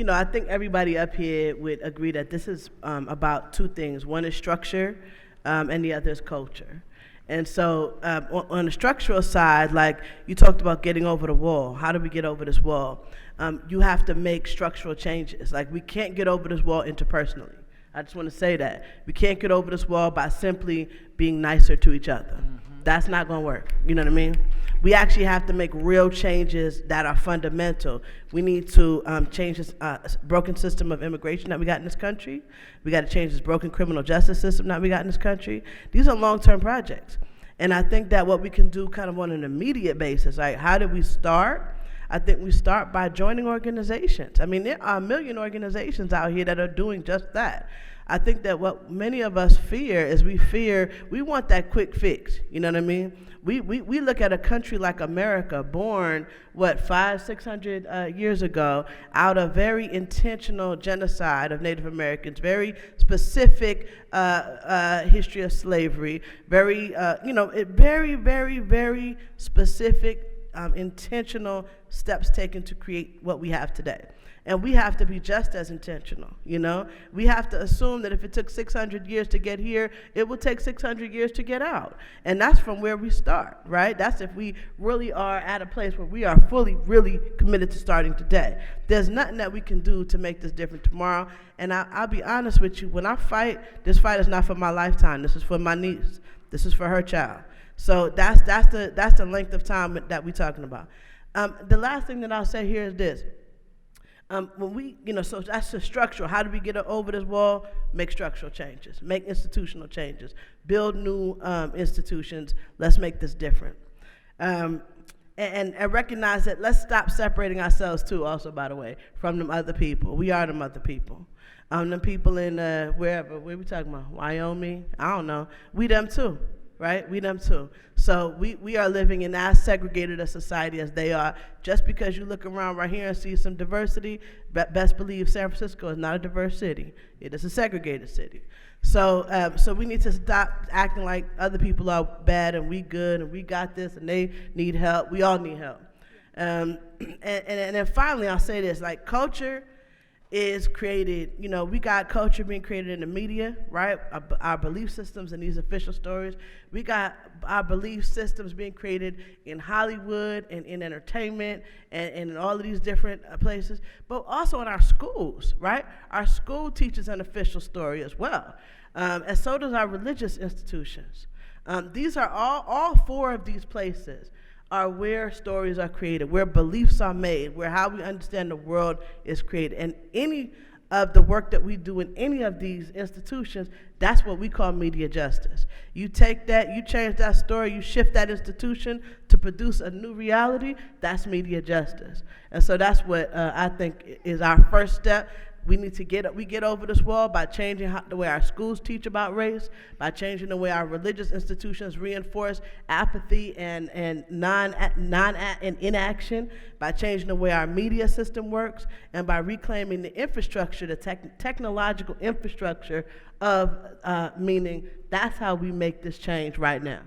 I think everybody up here would agree that this is about two things. One is structure, and the other is culture. And so on the structural side, like you talked about getting over the wall. How do we get over this wall? You have to make structural changes. Like we can't get over this wall interpersonally. I just want to say that. We can't get over this wall by simply being nicer to each other. Mm-hmm. That's not going to work. You know what I mean? We actually have to make real changes that are fundamental. We need to change this broken system of immigration that we got in this country. We got to change this broken criminal justice system that we got in this country. These are long-term projects. And I think that what we can do kind of on an immediate basis, like how do we start? I think we start by joining organizations. I mean, there are a million organizations out here that are doing just that. I think that what many of us fear is we want that quick fix. You know what I mean? We look at a country like America, born, 500-600 years ago, out of very intentional genocide of Native Americans, very specific history of slavery, very, very, very, very specific intentional steps taken to create what we have today. And we have to be just as intentional, We have to assume that if it took 600 years to get here, it will take 600 years to get out. And that's from where we start, right? That's if we really are at a place where we are fully, really committed to starting today. There's nothing that we can do to make this different tomorrow. And I'll be honest with you, when I fight, this fight is not for my lifetime. This is for my niece. This is for her child. So that's the length of time that we're talking about. The last thing that I'll say here is this. When we, so that's the structural. How do we get over this wall? Make structural changes, make institutional changes, build new institutions. Let's make this different. And recognize that let's stop separating ourselves too, also, by the way, from them other people. We are them other people. Them people in where we talking about? Wyoming? I don't know. We them too. Right? We them too. So we are living in as segregated a society as they are. Just because you look around right here and see some diversity, best believe San Francisco is not a diverse city. It is a segregated city. So we need to stop acting like other people are bad and we good and we got this and they need help. We all need help. And then finally I'll say this, like culture is created, we got culture being created in the media, right? Our belief systems and these official stories. We got our belief systems being created in Hollywood and in entertainment and in all of these different places, but also in our schools, right? Our school teaches an official story as well, and so does our religious institutions. These are all four of these places are where stories are created, where beliefs are made, where how we understand the world is created. And any of the work that we do in any of these institutions, that's what we call media justice. You take that, you change that story, you shift that institution to produce a new reality, that's media justice. And so that's what I think is our first step. We get over this wall by changing the way our schools teach about race, by changing the way our religious institutions reinforce apathy and inaction, by changing the way our media system works, and by reclaiming the infrastructure, the technological infrastructure of meaning. That's how we make this change right now.